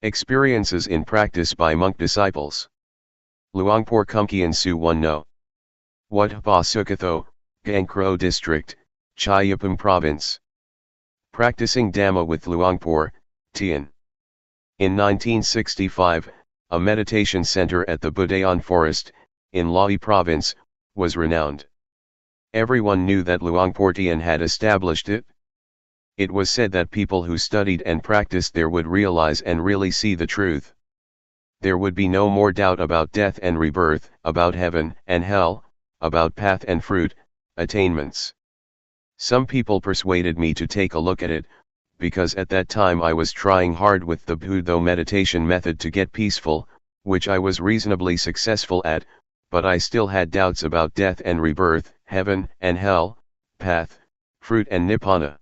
Experiences in practice by monk disciples. Luangpor Teean Su 1 No. Wat Ba Sukatho, Gangkro District, Chayapum Province. Practicing Dhamma with Luangpor Teean. In 1965, a meditation center at the Budayan Forest, in Lahi Province, was renowned. Everyone knew that Luangpor Teean had established it. It was said that people who studied and practiced there would realize and really see the truth. There would be no more doubt about death and rebirth, about heaven and hell, about path and fruit, attainments. Some people persuaded me to take a look at it, because at that time I was trying hard with the Buddha meditation method to get peaceful, which I was reasonably successful at, but I still had doubts about death and rebirth, heaven and hell, path, fruit and nibbana.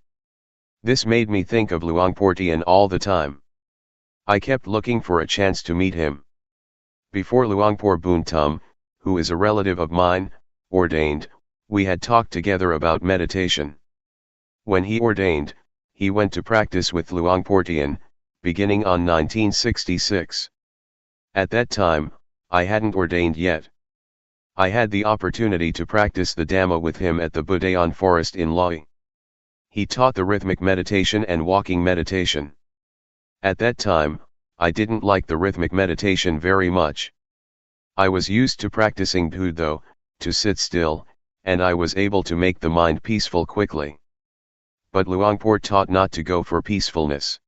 This made me think of Luangpor Teean all the time. I kept looking for a chance to meet him. Before Luangpor Buntum, who is a relative of mine, ordained, we had talked together about meditation. When he ordained, he went to practice with Luangpor Teean, beginning on 1966. At that time, I hadn't ordained yet. I had the opportunity to practice the Dhamma with him at the Budayan Forest in Lahi. He taught the rhythmic meditation and walking meditation. At that time, I didn't like the rhythmic meditation very much. I was used to practicing Buddha, to sit still, and I was able to make the mind peaceful quickly. But Luangpor taught not to go for peacefulness.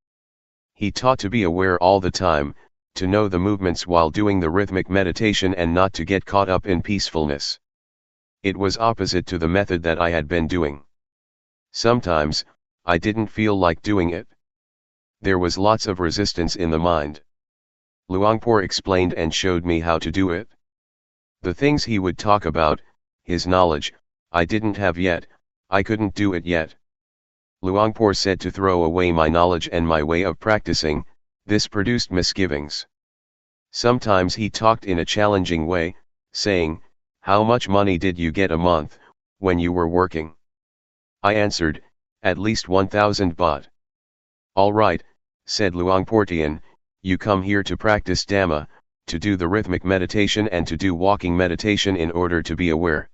He taught to be aware all the time, to know the movements while doing the rhythmic meditation and not to get caught up in peacefulness. It was opposite to the method that I had been doing. Sometimes, I didn't feel like doing it. There was lots of resistance in the mind. Luangpor explained and showed me how to do it. The things he would talk about, his knowledge, I didn't have yet, I couldn't do it yet. Luangpor said to throw away my knowledge and my way of practicing, this produced misgivings. Sometimes he talked in a challenging way, saying, "How much money did you get a month, when you were working?" I answered, "At least 1,000 baht." "All right," said Luangpor Teean, "you come here to practice Dhamma, to do the rhythmic meditation and to do walking meditation in order to be aware.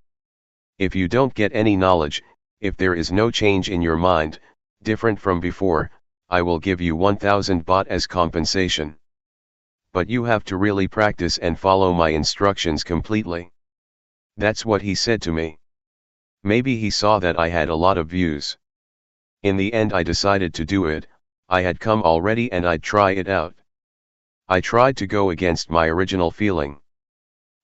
If you don't get any knowledge, if there is no change in your mind, different from before, I will give you 1,000 baht as compensation. But you have to really practice and follow my instructions completely." That's what he said to me. Maybe he saw that I had a lot of views. In the end I decided to do it. I had come already and I'd try it out. I tried to go against my original feeling.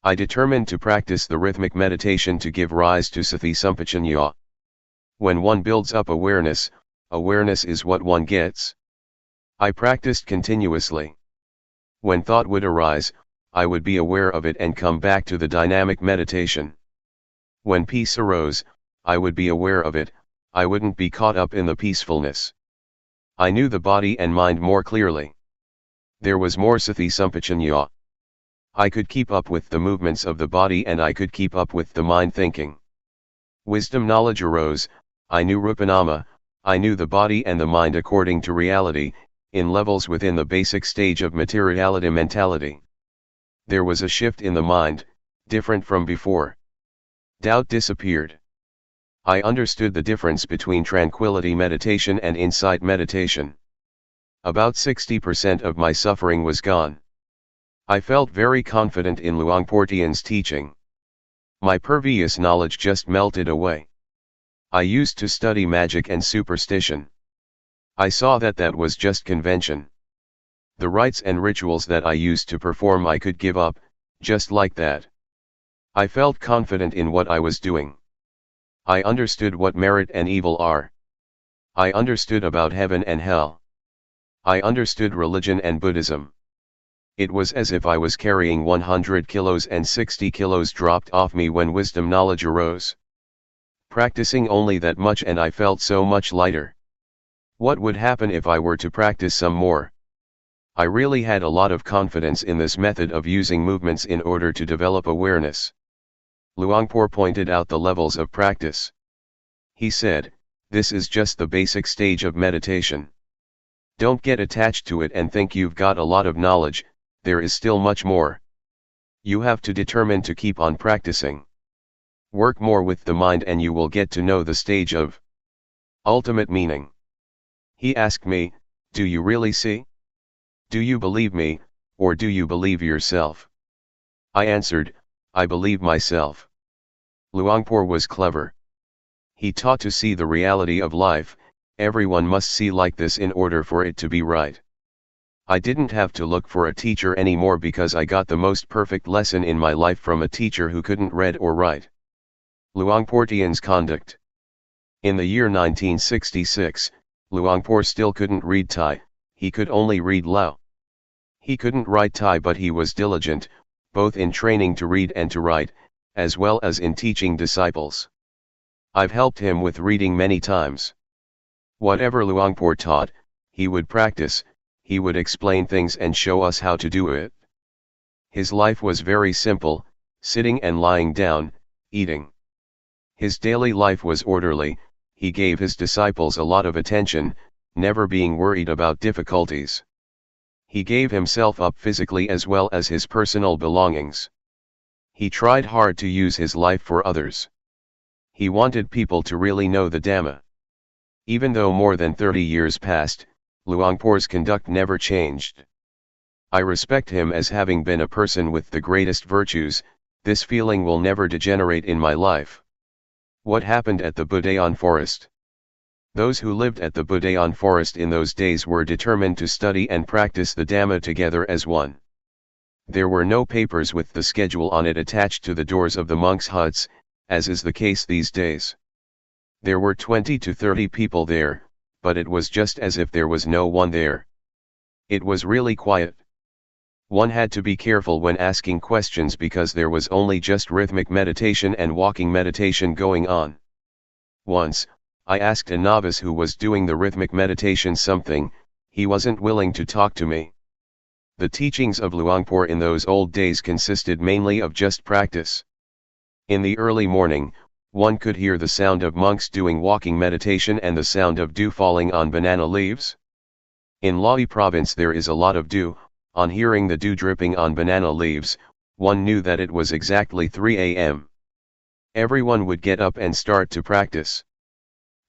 I determined to practice the rhythmic meditation to give rise to Sati Sampajanya. When one builds up awareness, awareness is what one gets. I practiced continuously. When thought would arise, I would be aware of it and come back to the dynamic meditation. When peace arose, I would be aware of it, I wouldn't be caught up in the peacefulness. I knew the body and mind more clearly. There was more Sati Sampajanya. I could keep up with the movements of the body and I could keep up with the mind thinking. Wisdom knowledge arose, I knew Rupanama, I knew the body and the mind according to reality, in levels within the basic stage of materiality mentality. There was a shift in the mind, different from before. Doubt disappeared. I understood the difference between tranquility meditation and insight meditation. About 60% of my suffering was gone. I felt very confident in Luangpor Teean's teaching. My previous knowledge just melted away. I used to study magic and superstition. I saw that that was just convention. The rites and rituals that I used to perform I could give up, just like that. I felt confident in what I was doing. I understood what merit and evil are. I understood about heaven and hell. I understood religion and Buddhism. It was as if I was carrying 100 kilos and 60 kilos dropped off me when wisdom knowledge arose. Practicing only that much and I felt so much lighter. What would happen if I were to practice some more? I really had a lot of confidence in this method of using movements in order to develop awareness. Luangpor pointed out the levels of practice. He said, "This is just the basic stage of meditation. Don't get attached to it and think you've got a lot of knowledge, there is still much more. You have to determine to keep on practicing. Work more with the mind and you will get to know the stage of ultimate meaning." He asked me, "Do you really see? Do you believe me, or do you believe yourself?" I answered, "I believe myself." Luangpor was clever. He taught to see the reality of life. Everyone must see like this in order for it to be right. I didn't have to look for a teacher anymore because I got the most perfect lesson in my life from a teacher who couldn't read or write. Luangpor Teean's conduct. In the year 1966, Luangpor still couldn't read Thai, he could only read Lao. He couldn't write Thai but he was diligent, both in training to read and to write, as well as in teaching disciples. I've helped him with reading many times. Whatever Luangpor taught, he would practice, he would explain things and show us how to do it. His life was very simple, sitting and lying down, eating. His daily life was orderly, he gave his disciples a lot of attention, never being worried about difficulties. He gave himself up physically as well as his personal belongings. He tried hard to use his life for others. He wanted people to really know the Dhamma. Even though more than 30 years passed, Luangpor's conduct never changed. I respect him as having been a person with the greatest virtues. This feeling will never degenerate in my life. What happened at the Budayan forest? Those who lived at the Budayan forest in those days were determined to study and practice the Dhamma together as one. There were no papers with the schedule on it attached to the doors of the monks' huts, as is the case these days. There were 20 to 30 people there, but it was just as if there was no one there. It was really quiet. One had to be careful when asking questions because there was only just rhythmic meditation and walking meditation going on. Once, I asked a novice who was doing the rhythmic meditation something, he wasn't willing to talk to me. The teachings of Luangpor in those old days consisted mainly of just practice. In the early morning, one could hear the sound of monks doing walking meditation and the sound of dew falling on banana leaves. In Lae province there is a lot of dew. On hearing the dew dripping on banana leaves, one knew that it was exactly 3 a.m. Everyone would get up and start to practice.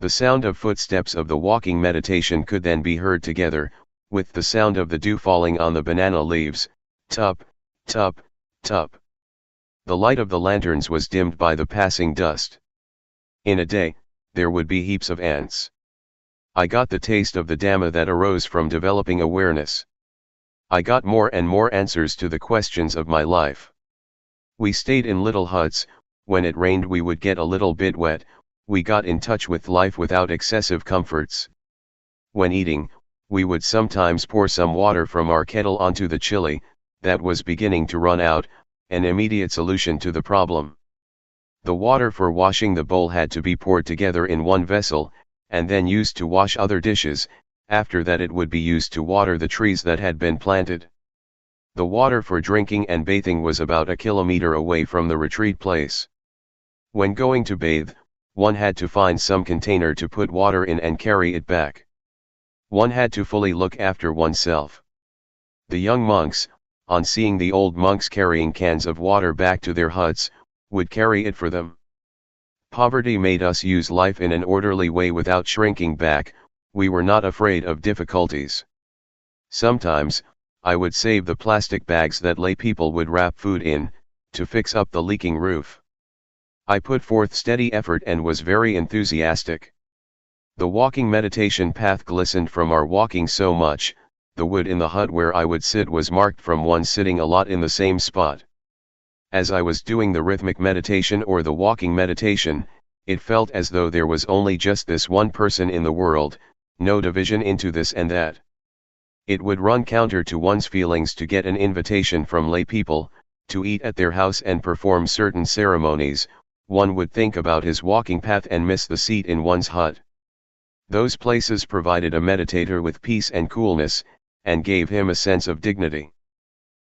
The sound of footsteps of the walking meditation could then be heard together, with the sound of the dew falling on the banana leaves, tup, tup, tup. The light of the lanterns was dimmed by the passing dust. In a day, there would be heaps of ants. I got the taste of the Dhamma that arose from developing awareness. I got more and more answers to the questions of my life. We stayed in little huts. When it rained we would get a little bit wet. We got in touch with life without excessive comforts. When eating, we would sometimes pour some water from our kettle onto the chili that was beginning to run out, an immediate solution to the problem. The water for washing the bowl had to be poured together in one vessel, and then used to wash other dishes. After that it would be used to water the trees that had been planted. The water for drinking and bathing was about a kilometer away from the retreat place. When going to bathe, one had to find some container to put water in and carry it back. One had to fully look after oneself. The young monks, on seeing the old monks carrying cans of water back to their huts, would carry it for them. Poverty made us use life in an orderly way without shrinking back. We were not afraid of difficulties. Sometimes, I would save the plastic bags that lay people would wrap food in, to fix up the leaking roof. I put forth steady effort and was very enthusiastic. The walking meditation path glistened from our walking so much, the wood in the hut where I would sit was marked from one sitting a lot in the same spot. As I was doing the rhythmic meditation or the walking meditation, It felt as though there was only just this one person in the world, no division into this and that. It would run counter to one's feelings to get an invitation from lay people, to eat at their house and perform certain ceremonies. One would think about his walking path and miss the seat in one's hut. Those places provided a meditator with peace and coolness, and gave him a sense of dignity.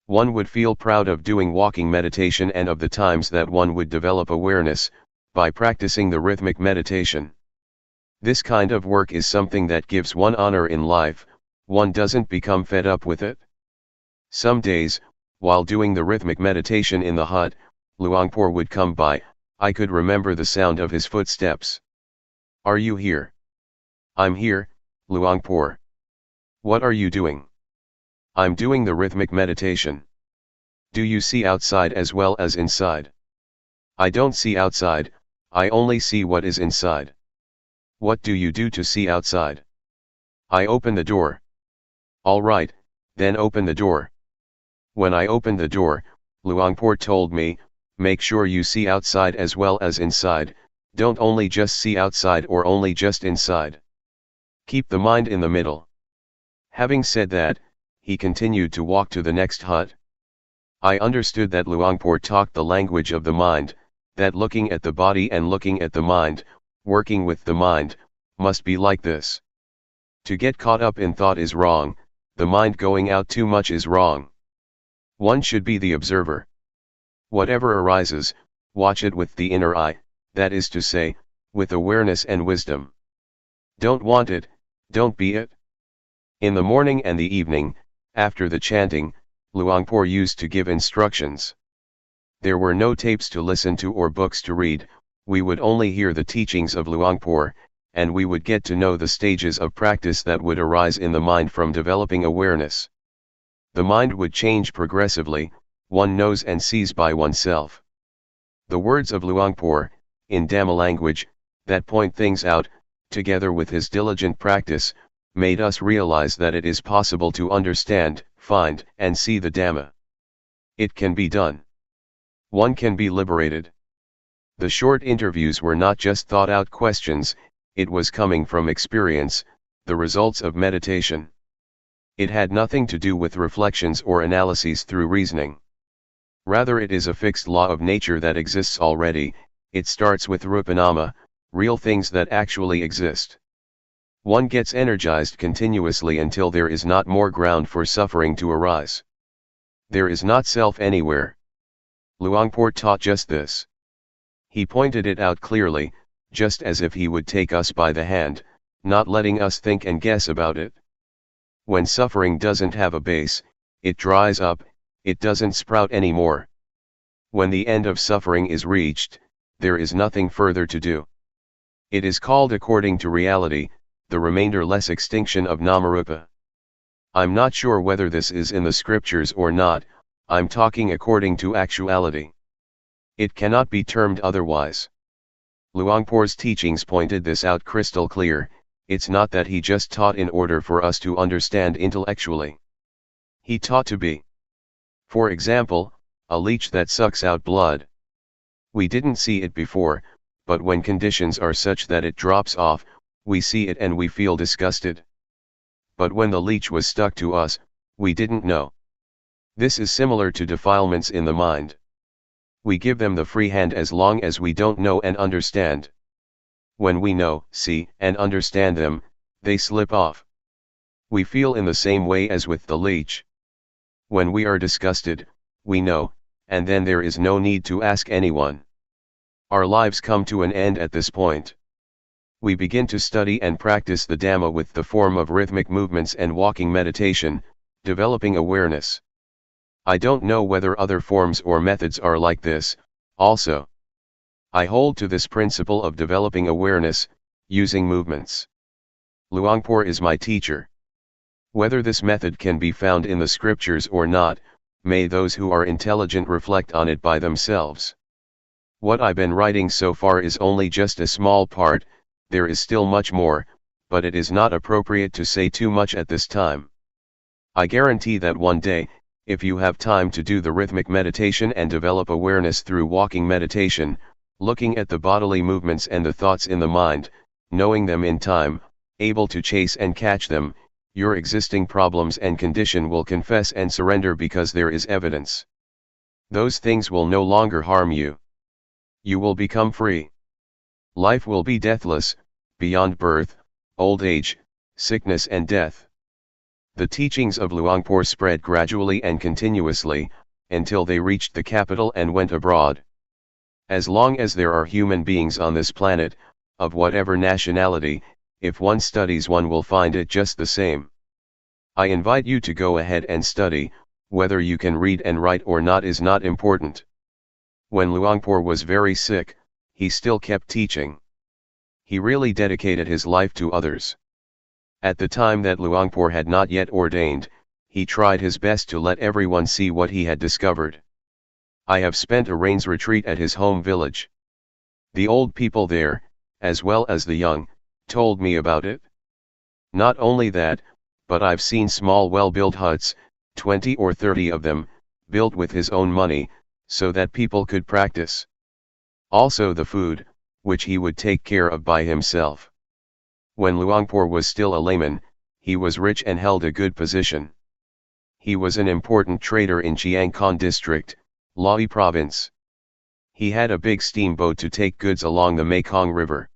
One would feel proud of doing walking meditation and of the times that one would develop awareness, by practicing the rhythmic meditation. This kind of work is something that gives one honor in life. One doesn't become fed up with it. Some days, while doing the rhythmic meditation in the hut, Luangpor would come by. I could remember the sound of his footsteps. "Are you here?" "I'm here, Luangpor." "What are you doing?" "I'm doing the rhythmic meditation." "Do you see outside as well as inside?" "I don't see outside, I only see what is inside." "What do you do to see outside?" "I open the door." "All right, then open the door." When I opened the door, Luangpor told me, "Make sure you see outside as well as inside, don't only just see outside or only just inside. Keep the mind in the middle." Having said that, he continued to walk to the next hut. I understood that Luangpor talked the language of the mind, that looking at the body and looking at the mind, working with the mind, must be like this. To get caught up in thought is wrong, the mind going out too much is wrong. One should be the observer. Whatever arises, watch it with the inner eye, that is to say, with awareness and wisdom. Don't want it, don't be it. In the morning and the evening, after the chanting, Luangpor used to give instructions. There were no tapes to listen to or books to read, we would only hear the teachings of Luangpor, and we would get to know the stages of practice that would arise in the mind from developing awareness. The mind would change progressively, one knows and sees by oneself. The words of Luangpor, in Dhamma language, that point things out, together with his diligent practice, made us realize that it is possible to understand, find, and see the Dhamma. It can be done. One can be liberated. The short interviews were not just thought-out questions, it was coming from experience, the results of meditation. It had nothing to do with reflections or analyses through reasoning. Rather, it is a fixed law of nature that exists already. It starts with rupanama, real things that actually exist. One gets energized continuously until there is not more ground for suffering to arise. There is not self anywhere. Luangpor taught just this. He pointed it out clearly, just as if he would take us by the hand, not letting us think and guess about it. When suffering doesn't have a base, it dries up, it doesn't sprout anymore. When the end of suffering is reached, there is nothing further to do. It is called according to reality, the remainder-less extinction of Namarupa. I'm not sure whether this is in the scriptures or not, I'm talking according to actuality. It cannot be termed otherwise. Luangpor's teachings pointed this out crystal clear. It's not that he just taught in order for us to understand intellectually. He taught to be. For example, a leech that sucks out blood. We didn't see it before, but when conditions are such that it drops off, we see it and we feel disgusted. But when the leech was stuck to us, we didn't know. This is similar to defilements in the mind. We give them the free hand as long as we don't know and understand. When we know, see, and understand them, they slip off. We feel in the same way as with the leech. When we are disgusted, we know, and then there is no need to ask anyone. Our lives come to an end at this point. We begin to study and practice the Dhamma with the form of rhythmic movements and walking meditation, developing awareness. I don't know whether other forms or methods are like this, also. I hold to this principle of developing awareness, using movements. Luangpor is my teacher. Whether this method can be found in the scriptures or not, may those who are intelligent reflect on it by themselves. What I've been writing so far is only just a small part, there is still much more, but it is not appropriate to say too much at this time. I guarantee that one day, if you have time to do the rhythmic meditation and develop awareness through walking meditation, Looking at the bodily movements and the thoughts in the mind, knowing them in time, able to chase and catch them, your existing problems and condition will confess and surrender because there is evidence. Those things will no longer harm you. You will become free. Life will be deathless, beyond birth, old age, sickness and death. The teachings of Luangpor spread gradually and continuously, until they reached the capital and went abroad. As long as there are human beings on this planet, of whatever nationality, if one studies one will find it just the same. I invite you to go ahead and study, whether you can read and write or not is not important. When Luangpor was very sick, he still kept teaching. He really dedicated his life to others. At the time that Luangpor had not yet ordained, he tried his best to let everyone see what he had discovered. I have spent a rains retreat at his home village. The old people there, as well as the young, told me about it. Not only that, but I've seen small well-built huts, 20 or 30 of them, built with his own money, so that people could practice. Also the food, which he would take care of by himself. When Luangpor was still a layman, he was rich and held a good position. He was an important trader in Chiang Khon district, Lae province. He had a big steamboat to take goods along the Mekong River.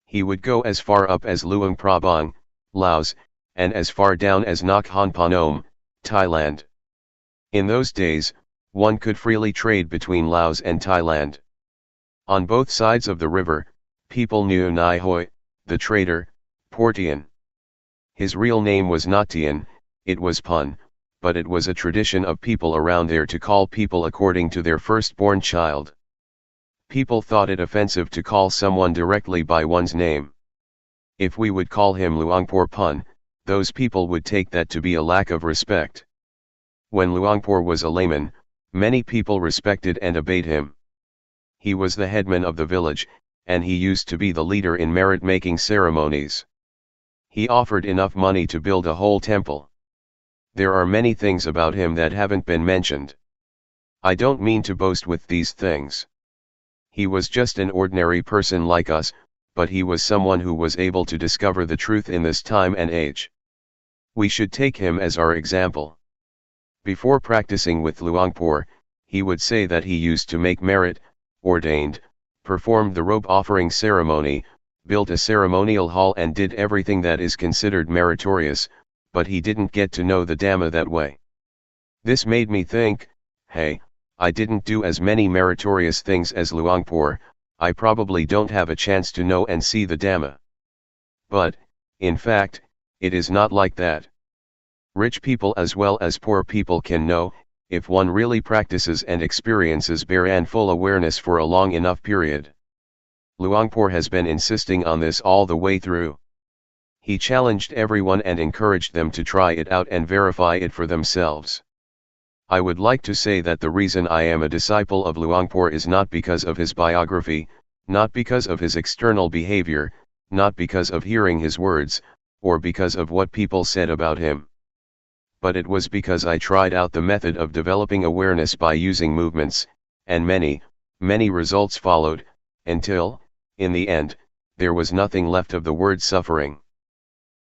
He would go as far up as Luang Prabang, Laos, and as far down as Nakhon Phanom, Thailand. In those days, one could freely trade between Laos and Thailand. On both sides of the river, people knew Nai Hoi, the trader, Teean. His real name was not Teean, it was Pun, but it was a tradition of people around there to call people according to their firstborn child. People thought it offensive to call someone directly by one's name. If we would call him Luangpor Pun, those people would take that to be a lack of respect. When Luangpor was a layman, many people respected and obeyed him. He was the headman of the village, and he used to be the leader in merit-making ceremonies. He offered enough money to build a whole temple. There are many things about him that haven't been mentioned. I don't mean to boast with these things. He was just an ordinary person like us, but he was someone who was able to discover the truth in this time and age. We should take him as our example. Before practicing with Luangpor, he would say that he used to make merit, ordained, performed the robe offering ceremony, built a ceremonial hall and did everything that is considered meritorious, but he didn't get to know the Dhamma that way. This made me think, hey, I didn't do as many meritorious things as Luangpor, I probably don't have a chance to know and see the Dhamma. But, in fact, it is not like that. Rich people as well as poor people can know, if one really practices and experiences bare and full awareness for a long enough period. Luangpor has been insisting on this all the way through. He challenged everyone and encouraged them to try it out and verify it for themselves. I would like to say that the reason I am a disciple of Luangpor is not because of his biography, not because of his external behavior, not because of hearing his words, or because of what people said about him. But it was because I tried out the method of developing awareness by using movements, and many, many results followed, until, in the end, there was nothing left of the word suffering.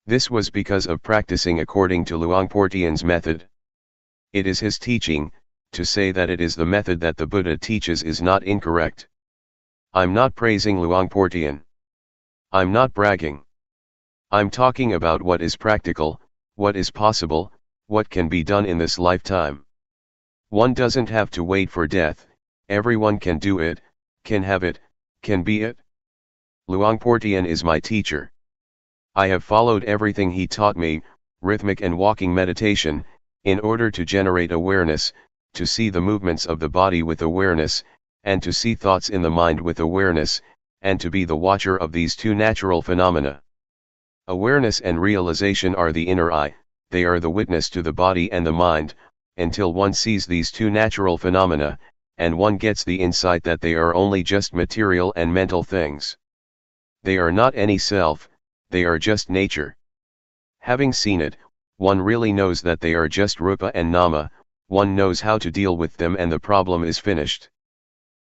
This was because of practicing according to Luangpor Teean's method. It is his teaching, to say that it is the method that the Buddha teaches is not incorrect. I'm not praising Luangpor Teean. I'm not bragging. I'm talking about what is practical, what is possible, what can be done in this lifetime. One doesn't have to wait for death, everyone can do it, can have it, can be it. Luangpor Teean is my teacher. I have followed everything he taught me, rhythmic and walking meditation, in order to generate awareness, to see the movements of the body with awareness, and to see thoughts in the mind with awareness, and to be the watcher of these two natural phenomena. Awareness and realization are the inner eye, they are the witness to the body and the mind, until one sees these two natural phenomena, and one gets the insight that they are only just material and mental things. They are not any self, they are just nature. Having seen it, one really knows that they are just rupa and nama, one knows how to deal with them and the problem is finished.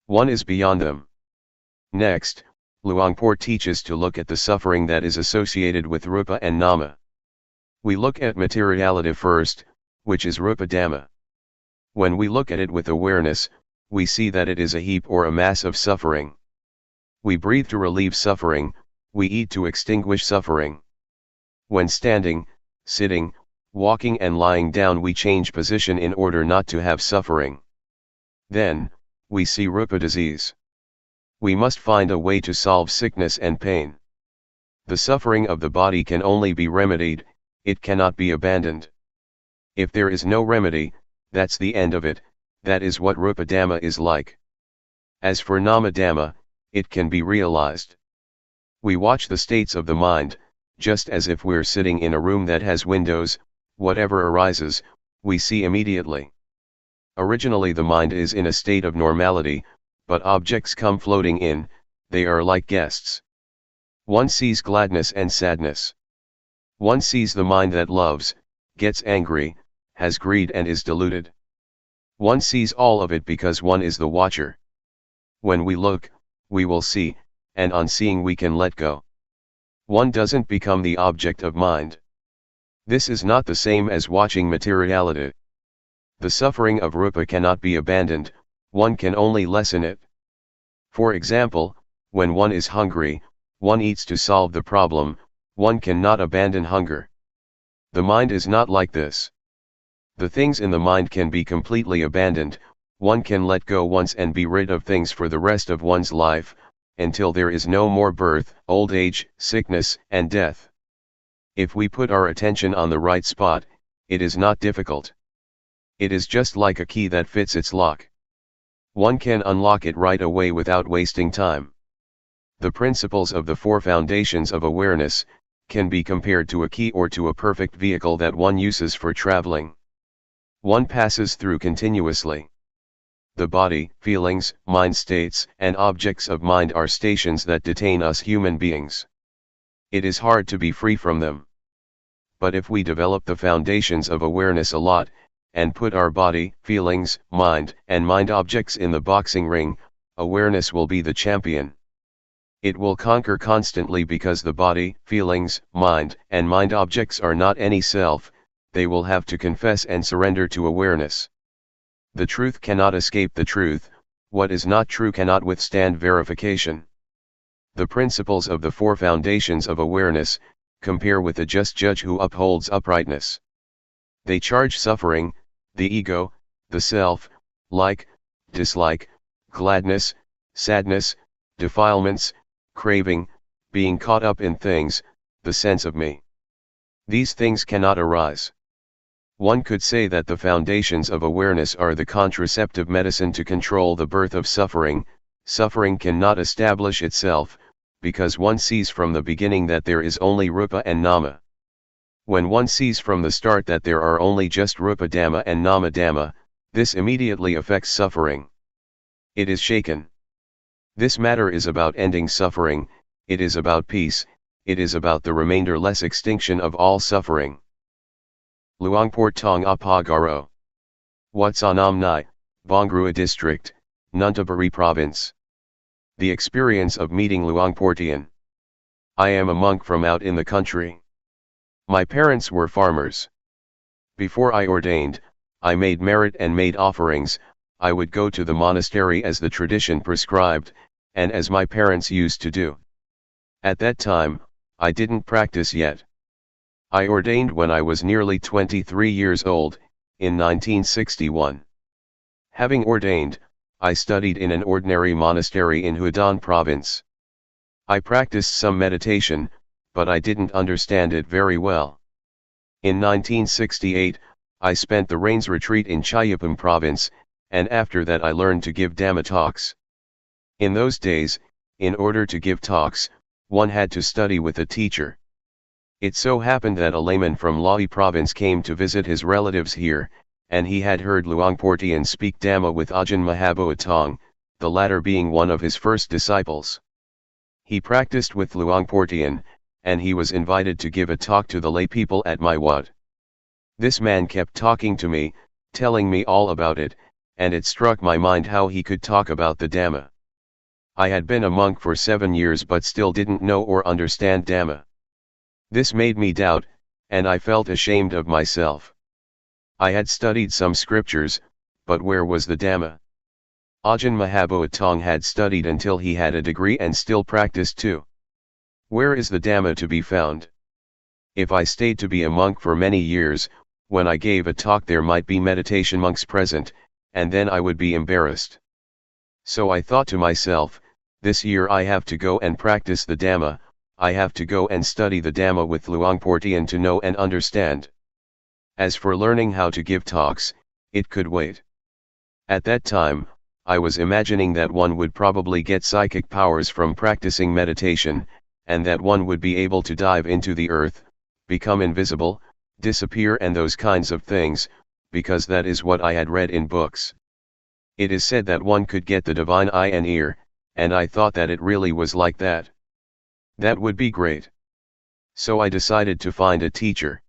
One is beyond them. Next, Luangpor teaches to look at the suffering that is associated with rupa and nama. We look at materiality first, which is rupa dhamma. When we look at it with awareness, we see that it is a heap or a mass of suffering. We breathe to relieve suffering, we eat to extinguish suffering. When standing, sitting, walking and lying down we change position in order not to have suffering. Then, we see rupa disease. We must find a way to solve sickness and pain. The suffering of the body can only be remedied, it cannot be abandoned. If there is no remedy, that's the end of it, that is what rupa dhamma is like. As for nama dhamma, it can be realized. We watch the states of the mind, just as if we're sitting in a room that has windows, whatever arises, we see immediately. Originally the mind is in a state of normality, but objects come floating in, they are like guests. One sees gladness and sadness. One sees the mind that loves, gets angry, has greed and is deluded. One sees all of it because one is the watcher. When we look, we will see, and on seeing we can let go. One doesn't become the object of mind. This is not the same as watching materiality. The suffering of rupa cannot be abandoned, one can only lessen it. For example, when one is hungry, one eats to solve the problem, one cannot abandon hunger. The mind is not like this. The things in the mind can be completely abandoned, one can let go once and be rid of things for the rest of one's life, until there is no more birth, old age, sickness, and death. If we put our attention on the right spot, it is not difficult. It is just like a key that fits its lock. One can unlock it right away without wasting time. The principles of the four foundations of awareness can be compared to a key or to a perfect vehicle that one uses for traveling. One passes through continuously. The body, feelings, mind states, and objects of mind are stations that detain us human beings. It is hard to be free from them. But if we develop the foundations of awareness a lot, and put our body, feelings, mind, and mind objects in the boxing ring, awareness will be the champion. It will conquer constantly because the body, feelings, mind, and mind objects are not any self, they will have to confess and surrender to awareness. The truth cannot escape the truth, what is not true cannot withstand verification. The principles of the four foundations of awareness compare with a just judge who upholds uprightness. They charge suffering, the ego, the self, like, dislike, gladness, sadness, defilements, craving, being caught up in things, the sense of me. These things cannot arise. One could say that the foundations of awareness are the contraceptive medicine to control the birth of suffering. Suffering cannot establish itself, because one sees from the beginning that there is only rupa and nama. When one sees from the start that there are only just rupa dhamma and nama dhamma, this immediately affects suffering. It is shaken. This matter is about ending suffering, it is about peace, it is about the remainder-less extinction of all suffering. Luangpor Teean Apagaro. Watsanam Nai, Bongrua District, Nuntaburi Province. The experience of meeting Luangpor Teean. I am a monk from out in the country. My parents were farmers. Before I ordained, I made merit and made offerings. I would go to the monastery as the tradition prescribed, and as my parents used to do. At that time, I didn't practice yet. I ordained when I was nearly 23 years old, in 1961. Having ordained, I studied in an ordinary monastery in Hudan province. I practiced some meditation, but I didn't understand it very well. In 1968, I spent the Rains retreat in Chayapum province, and after that I learned to give Dhamma talks. In those days, in order to give talks, one had to study with a teacher. It so happened that a layman from Lahi province came to visit his relatives here, and he had heard Luangpor Teean speak Dhamma with Ajahn Mahaboatong, the latter being one of his first disciples. He practiced with Luangpor Teean, and he was invited to give a talk to the lay people at my wat. This man kept talking to me, telling me all about it, and it struck my mind how he could talk about the Dhamma. I had been a monk for 7 years but still didn't know or understand Dhamma. This made me doubt, and I felt ashamed of myself. I had studied some scriptures, but where was the Dhamma? Ajahn Mahabhotang had studied until he had a degree and still practiced too. Where is the Dhamma to be found? If I stayed to be a monk for many years, when I gave a talk there might be meditation monks present, and then I would be embarrassed. So I thought to myself, this year I have to go and practice the Dhamma, I have to go and study the Dhamma with Luangpor Teean to know and understand. As for learning how to give talks, it could wait. At that time, I was imagining that one would probably get psychic powers from practicing meditation, and that one would be able to dive into the earth, become invisible, disappear and those kinds of things, because that is what I had read in books. It is said that one could get the divine eye and ear, and I thought that it really was like that. That would be great. So I decided to find a teacher.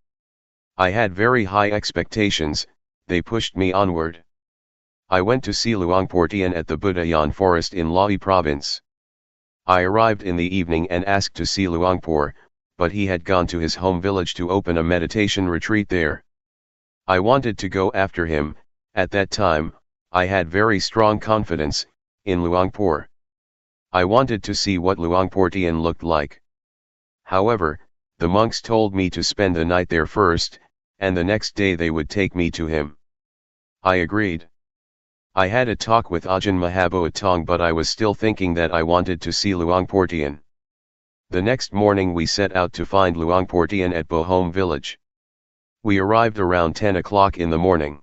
I had very high expectations, they pushed me onward. I went to see Luangpor Teean at the Budayan forest in Lae province. I arrived in the evening and asked to see Luangpor, but he had gone to his home village to open a meditation retreat there. I wanted to go after him. At that time, I had very strong confidence in Luangpor. I wanted to see what Luangpor Teean looked like. However, the monks told me to spend the night there first, and the next day they would take me to him. I agreed. I had a talk with Ajahn Mahabhotang but I was still thinking that I wanted to see Luangpor Teean. The next morning we set out to find Luangpor Teean at Bohom village. We arrived around 10 o'clock in the morning.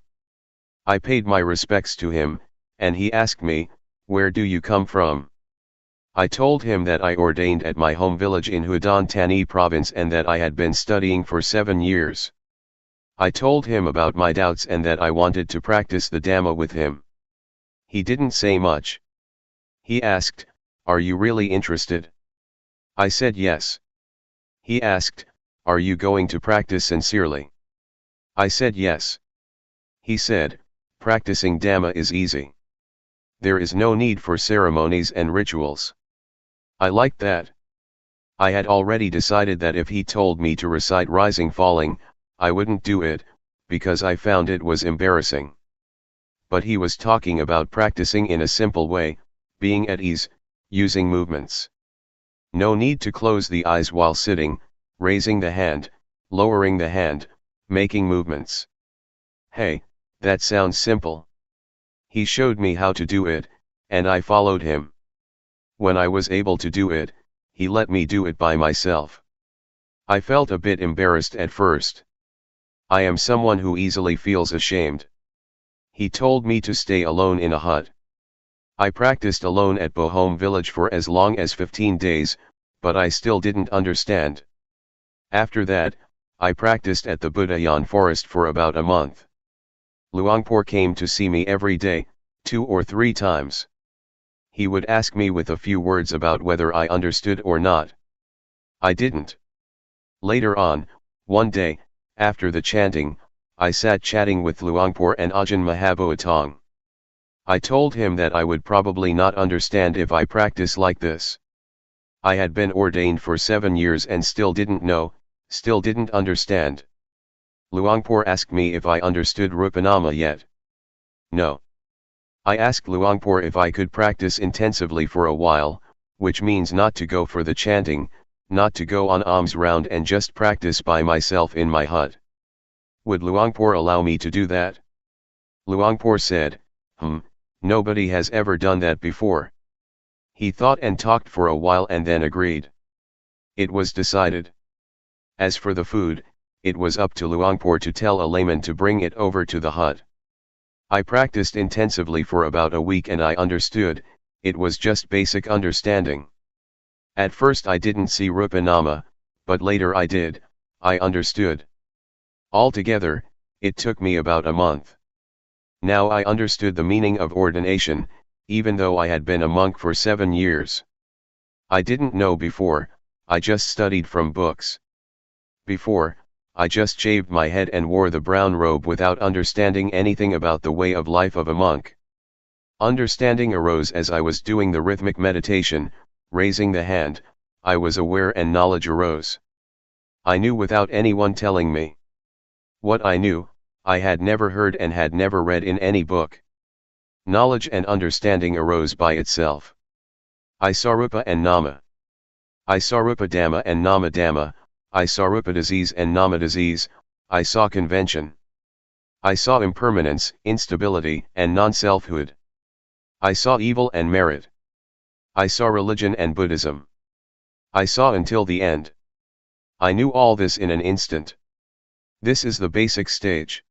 I paid my respects to him, and he asked me, "Where do you come from?" I told him that I ordained at my home village in Udon Thani province and that I had been studying for 7 years. I told him about my doubts and that I wanted to practice the Dhamma with him. He didn't say much. He asked, "Are you really interested?" I said yes. He asked, "Are you going to practice sincerely?" I said yes. He said, "Practicing Dhamma is easy. There is no need for ceremonies and rituals." I liked that. I had already decided that if he told me to recite rising falling, I wouldn't do it, because I found it was embarrassing. But he was talking about practicing in a simple way, being at ease, using movements. No need to close the eyes while sitting, raising the hand, lowering the hand, making movements. Hey, that sounds simple. He showed me how to do it, and I followed him. When I was able to do it, he let me do it by myself. I felt a bit embarrassed at first. I am someone who easily feels ashamed. He told me to stay alone in a hut. I practiced alone at Bohom village for as long as 15 days, but I still didn't understand. After that, I practiced at the Budayan forest for about a month. Luangpor came to see me every day, 2 or 3 times. He would ask me with a few words about whether I understood or not. I didn't. Later on, one day, after the chanting, I sat chatting with Luangpor and Ajahn Mahabhotang. I told him that I would probably not understand if I practice like this. I had been ordained for 7 years and still didn't know, still didn't understand. Luangpor asked me if I understood Rupanama yet. No. I asked Luangpor if I could practice intensively for a while, which means not to go for the chanting, not to go on alms round and just practice by myself in my hut. Would Luangpor allow me to do that? Luangpor said, nobody has ever done that before. He thought and talked for a while and then agreed. It was decided. As for the food, it was up to Luangpor to tell a layman to bring it over to the hut. I practiced intensively for about a week and I understood, it was just basic understanding. At first I didn't see Rupanama, but later I did, I understood. Altogether, it took me about a month. Now I understood the meaning of ordination, even though I had been a monk for 7 years. I didn't know before, I just studied from books. Before, I just shaved my head and wore the brown robe without understanding anything about the way of life of a monk. Understanding arose as I was doing the rhythmic meditation, raising the hand, I was aware and knowledge arose. I knew without anyone telling me. What I knew, I had never heard and had never read in any book. Knowledge and understanding arose by itself. I saw Rupa and Nama. I saw Rupa Dhamma and Nama Dhamma, I saw Rupa disease and Nama disease, I saw convention. I saw impermanence, instability, and non-selfhood. I saw evil and merit. I saw religion and Buddhism. I saw until the end. I knew all this in an instant. This is the basic stage.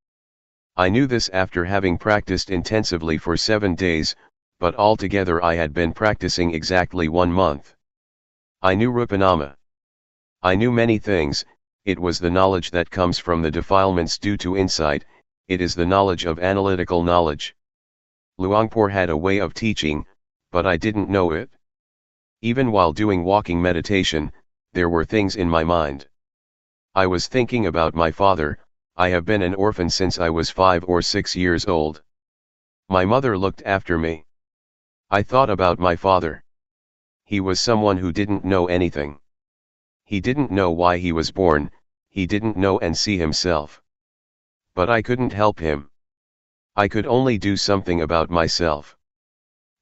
I knew this after having practiced intensively for 7 days, but altogether I had been practicing exactly 1 month. I knew Rupanama. I knew many things. It was the knowledge that comes from the defilements due to insight, it is the knowledge of analytical knowledge. Luangpor had a way of teaching, but I didn't know it. Even while doing walking meditation, there were things in my mind. I was thinking about my father. I have been an orphan since I was 5 or 6 years old. My mother looked after me. I thought about my father. He was someone who didn't know anything. He didn't know why he was born, he didn't know and see himself. But I couldn't help him. I could only do something about myself.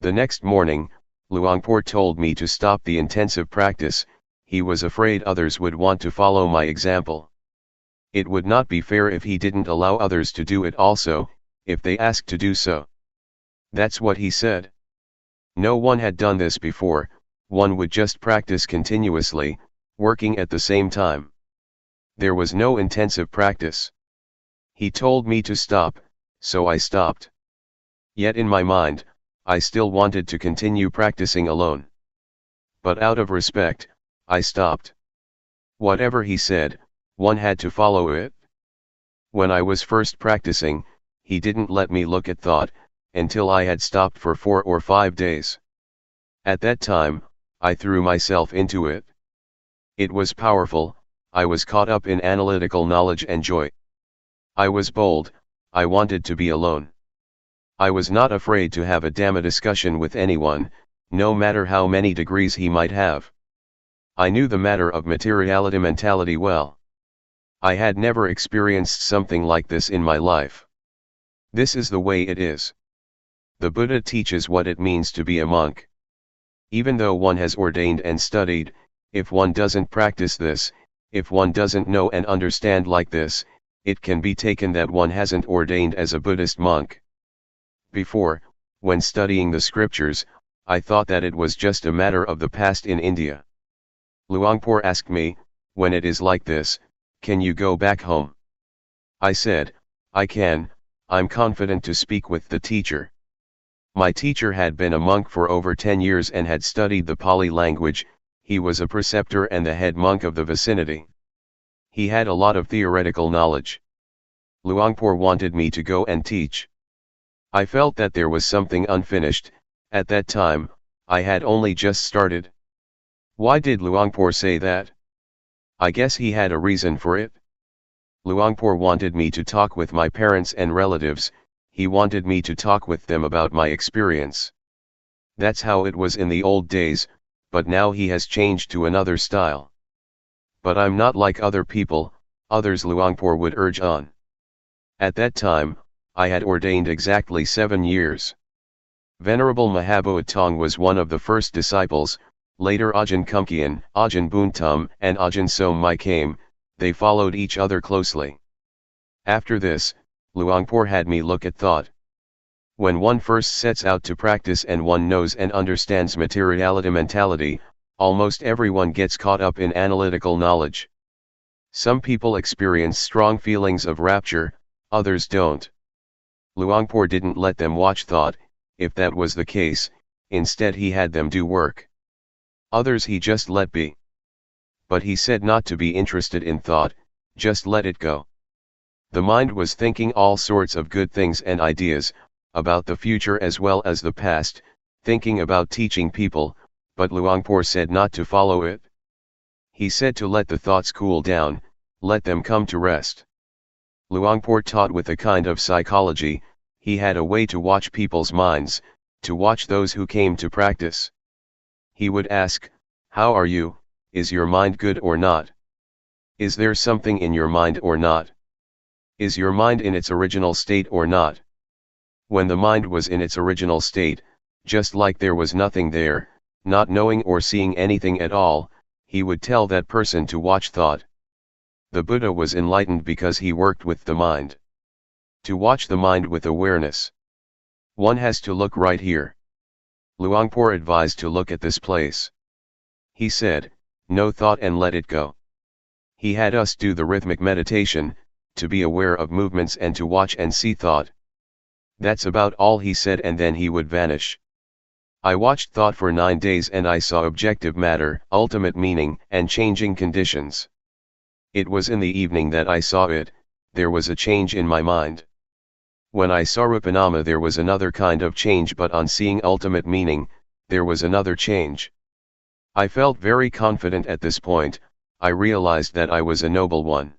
The next morning, Luangpor told me to stop the intensive practice. He was afraid others would want to follow my example. It would not be fair if he didn't allow others to do it also, if they asked to do so. That's what he said. No one had done this before, one would just practice continuously, working at the same time. There was no intensive practice. He told me to stop, so I stopped. Yet in my mind, I still wanted to continue practicing alone. But out of respect, I stopped. Whatever he said, one had to follow it. When I was first practicing, he didn't let me look at thought, until I had stopped for 4 or 5 days. At that time, I threw myself into it. It was powerful, I was caught up in analytical knowledge and joy. I was bold, I wanted to be alone. I was not afraid to have a Dhamma discussion with anyone, no matter how many degrees he might have. I knew the matter of materiality mentality well. I had never experienced something like this in my life. This is the way it is. The Buddha teaches what it means to be a monk. Even though one has ordained and studied, if one doesn't practice this, if one doesn't know and understand like this, it can be taken that one hasn't ordained as a Buddhist monk. Before, when studying the scriptures, I thought that it was just a matter of the past in India. Luangpor asked me, when it is like this, can you go back home? I said, I can, I'm confident to speak with the teacher. My teacher had been a monk for over 10 years and had studied the Pali language, he was a preceptor and the head monk of the vicinity. He had a lot of theoretical knowledge. Luangpor wanted me to go and teach. I felt that there was something unfinished. At that time, I had only just started. Why did Luangpor say that? I guess he had a reason for it. Luangpor wanted me to talk with my parents and relatives, he wanted me to talk with them about my experience. That's how it was in the old days, but now he has changed to another style. But I'm not like other people, others Luangpor would urge on. At that time, I had ordained exactly 7 years. Venerable Mahabodh Tong was one of the first disciples, later Ajahn Kumkian, Ajahn Buntum and Ajahn Somai came, they followed each other closely. After this, Luangpor had me look at thought. When one first sets out to practice and one knows and understands materiality mentality, almost everyone gets caught up in analytical knowledge. Some people experience strong feelings of rapture, others don't. Luangpor didn't let them watch thought, if that was the case, instead he had them do work. Others he just let be. But he said not to be interested in thought, just let it go. The mind was thinking all sorts of good things and ideas, about the future as well as the past, thinking about teaching people, but Luangpor said not to follow it. He said to let the thoughts cool down, let them come to rest. Luangpor taught with a kind of psychology, he had a way to watch people's minds, to watch those who came to practice. He would ask, "How are you? Is your mind good or not? Is there something in your mind or not? Is your mind in its original state or not?" When the mind was in its original state, just like there was nothing there, not knowing or seeing anything at all, he would tell that person to watch thought. The Buddha was enlightened because he worked with the mind. To watch the mind with awareness, one has to look right here. Luangpor advised to look at this place. He said, "No thought and let it go." He had us do the rhythmic meditation, to be aware of movements and to watch and see thought. That's about all he said, and then he would vanish. I watched thought for 9 days and I saw objective matter, ultimate meaning, and changing conditions. It was in the evening that I saw it. There was a change in my mind. When I saw Rupanama there was another kind of change, but on seeing ultimate meaning, there was another change. I felt very confident at this point. I realized that I was a noble one.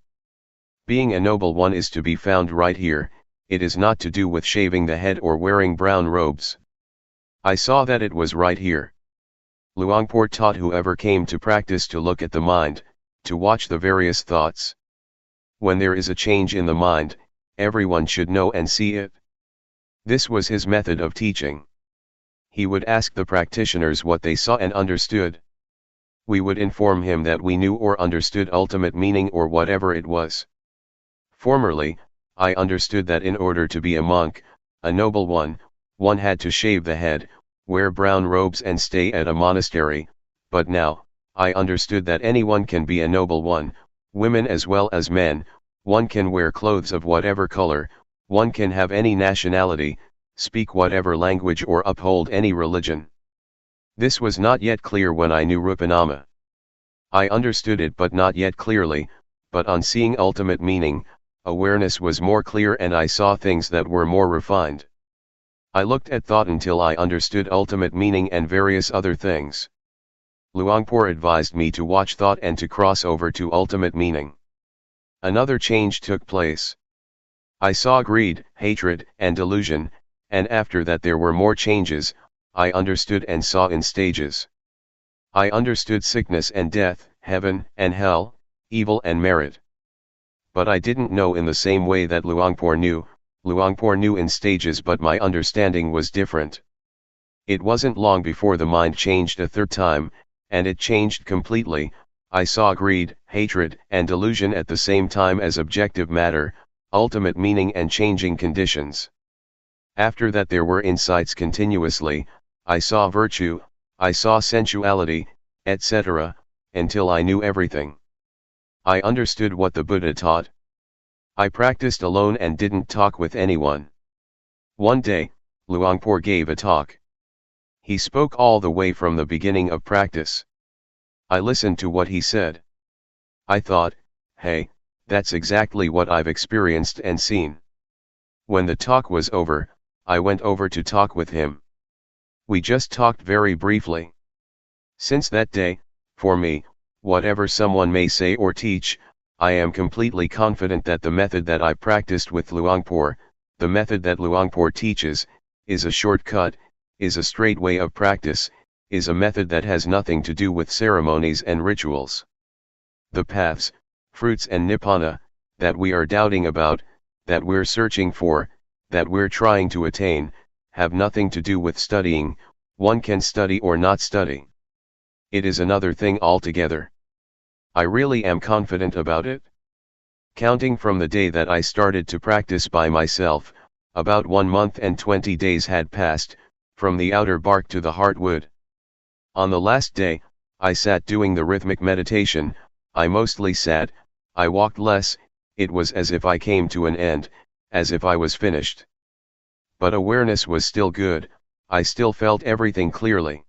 Being a noble one is to be found right here. It is not to do with shaving the head or wearing brown robes. I saw that it was right here. Luangpor taught whoever came to practice to look at the mind, to watch the various thoughts. When there is a change in the mind, everyone should know and see it. This was his method of teaching. He would ask the practitioners what they saw and understood. We would inform him that we knew or understood ultimate meaning or whatever it was. Formerly, I understood that in order to be a monk, a noble one had to shave the head, wear brown robes and stay at a monastery, but now, I understood that anyone can be a noble one, women as well as men. One can wear clothes of whatever color, one can have any nationality, speak whatever language or uphold any religion. This was not yet clear when I knew Rupanama. I understood it but not yet clearly, but on seeing ultimate meaning, awareness was more clear and I saw things that were more refined. I looked at thought until I understood ultimate meaning and various other things. Luangpor advised me to watch thought and to cross over to ultimate meaning. Another change took place. I saw greed, hatred, and delusion, and after that there were more changes. I understood and saw in stages. I understood sickness and death, heaven and hell, evil and merit. But I didn't know in the same way that Luangpor knew. Luangpor knew in stages, but my understanding was different. It wasn't long before the mind changed a third time, and it changed completely. I saw greed, hatred, and delusion at the same time as objective matter, ultimate meaning and changing conditions. After that there were insights continuously. I saw virtue, I saw sensuality, etc., until I knew everything. I understood what the Buddha taught. I practiced alone and didn't talk with anyone. One day, Luangpor gave a talk. He spoke all the way from the beginning of practice. I listened to what he said. I thought, hey, that's exactly what I've experienced and seen. When the talk was over, I went over to talk with him. We just talked very briefly. Since that day, for me, whatever someone may say or teach, I am completely confident that the method that I practiced with Luangpor, the method that Luangpor teaches, is a shortcut, is a straight way of practice, is a method that has nothing to do with ceremonies and rituals. The paths, fruits and nibbana, that we are doubting about, that we're searching for, that we're trying to attain, have nothing to do with studying. One can study or not study. It is another thing altogether. I really am confident about it. Counting from the day that I started to practice by myself, about 1 month and 20 days had passed, from the outer bark to the heartwood. On the last day, I sat doing the rhythmic meditation. I mostly sat, I walked less. It was as if I came to an end, as if I was finished. But awareness was still good. I still felt everything clearly.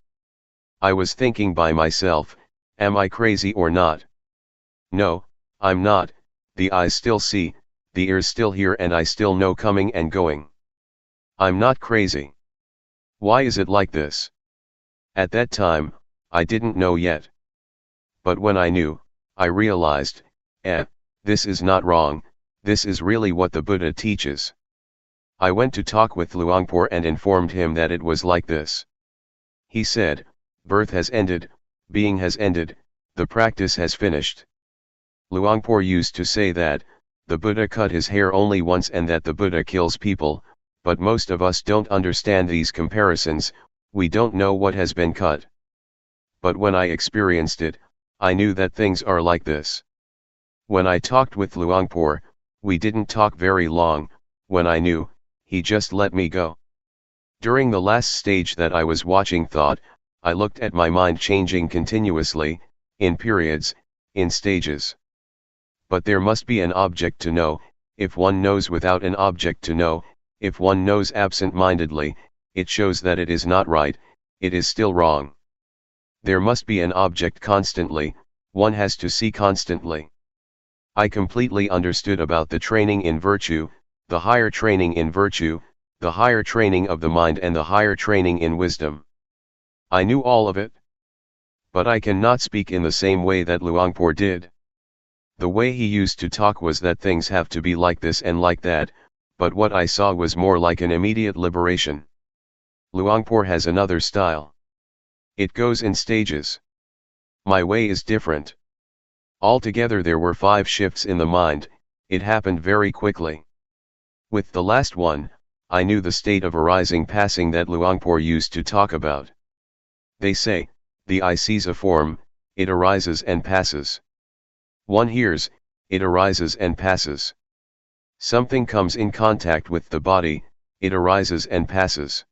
I was thinking by myself, am I crazy or not? No, I'm not. The eyes still see, the ears still hear, and I still know coming and going. I'm not crazy. Why is it like this? At that time, I didn't know yet. But when I knew, I realized, this is not wrong, this is really what the Buddha teaches. I went to talk with Luangpor and informed him that it was like this. He said, birth has ended, being has ended, the practice has finished. Luangpor used to say that, the Buddha cut his hair only once and that the Buddha kills people, but most of us don't understand these comparisons, we don't know what has been cut. But when I experienced it, I knew that things are like this. When I talked with Luangpor, we didn't talk very long, when I knew, he just let me go. During the last stage that I was watching thought, I looked at my mind changing continuously, in periods, in stages. But there must be an object to know, if one knows without an object to know, if one knows absent-mindedly, it shows that it is not right, it is still wrong. There must be an object constantly, one has to see constantly. I completely understood about the training in virtue, the higher training in virtue, the higher training of the mind and the higher training in wisdom. I knew all of it. But I cannot speak in the same way that Luangpor did. The way he used to talk was that things have to be like this and like that, but what I saw was more like an immediate liberation. Luangpor has another style. It goes in stages. My way is different. Altogether there were 5 shifts in the mind, it happened very quickly. With the last one, I knew the state of arising passing that Luangpor used to talk about. They say, the eye sees a form, it arises and passes. One hears, it arises and passes. Something comes in contact with the body, it arises and passes.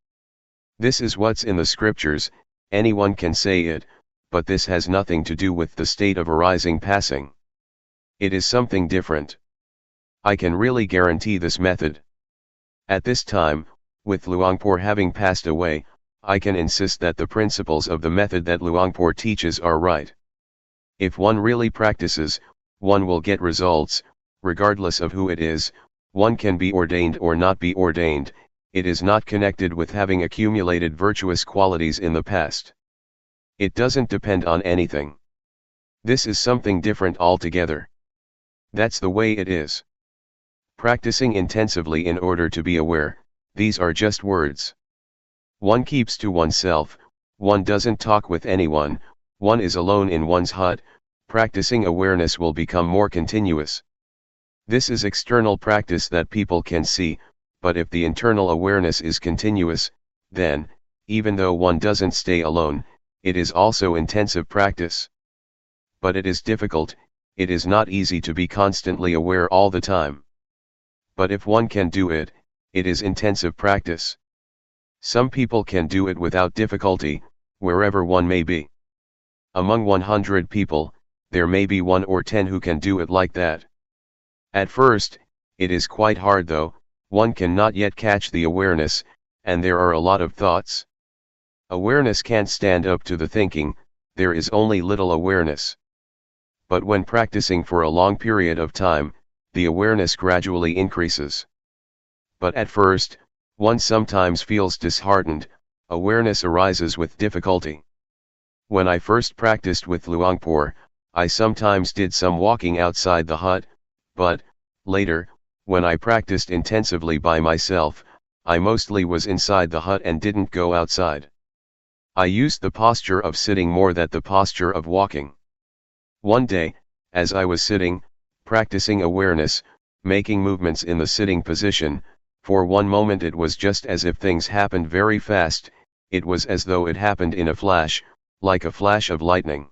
This is what's in the scriptures, anyone can say it, but this has nothing to do with the state of arising passing. It is something different. I can really guarantee this method. At this time, with Luangpor having passed away, I can insist that the principles of the method that Luangpor teaches are right. If one really practices, one will get results, regardless of who it is, one can be ordained or not be ordained, it is not connected with having accumulated virtuous qualities in the past. It doesn't depend on anything. This is something different altogether. That's the way it is. Practicing intensively in order to be aware, these are just words. One keeps to oneself, one doesn't talk with anyone, one is alone in one's hut, practicing awareness will become more continuous. This is external practice that people can see, but if the internal awareness is continuous, then, even though one doesn't stay alone, it is also intensive practice. But it is difficult, it is not easy to be constantly aware all the time. But if one can do it, it is intensive practice. Some people can do it without difficulty, wherever one may be. Among 100 people, there may be 1 or 10 who can do it like that. At first, it is quite hard though, one cannot yet catch the awareness, and there are a lot of thoughts. Awareness can't stand up to the thinking, there is only little awareness. But when practicing for a long period of time, the awareness gradually increases. But at first, one sometimes feels disheartened, awareness arises with difficulty. When I first practiced with Luangpor, I sometimes did some walking outside the hut, but, later, when I practiced intensively by myself, I mostly was inside the hut and didn't go outside. I used the posture of sitting more than the posture of walking. One day, as I was sitting, practicing awareness, making movements in the sitting position, for one moment it was just as if things happened very fast, it was as though it happened in a flash, like a flash of lightning.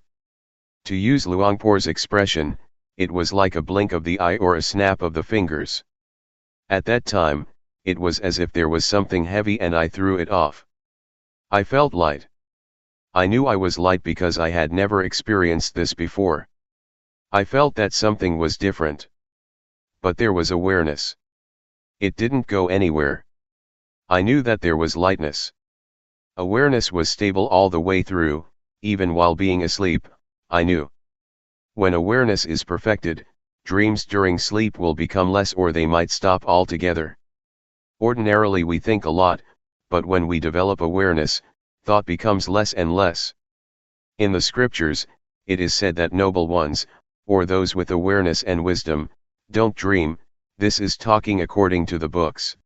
To use Luangpor's expression, it was like a blink of the eye or a snap of the fingers. At that time, it was as if there was something heavy and I threw it off. I felt light. I knew I was light because I had never experienced this before. I felt that something was different. But there was awareness. It didn't go anywhere. I knew that there was lightness. Awareness was stable all the way through, even while being asleep, I knew. When awareness is perfected, dreams during sleep will become less or they might stop altogether. Ordinarily we think a lot, but when we develop awareness, thought becomes less and less. In the scriptures, it is said that noble ones, or those with awareness and wisdom, don't dream, this is talking according to the books.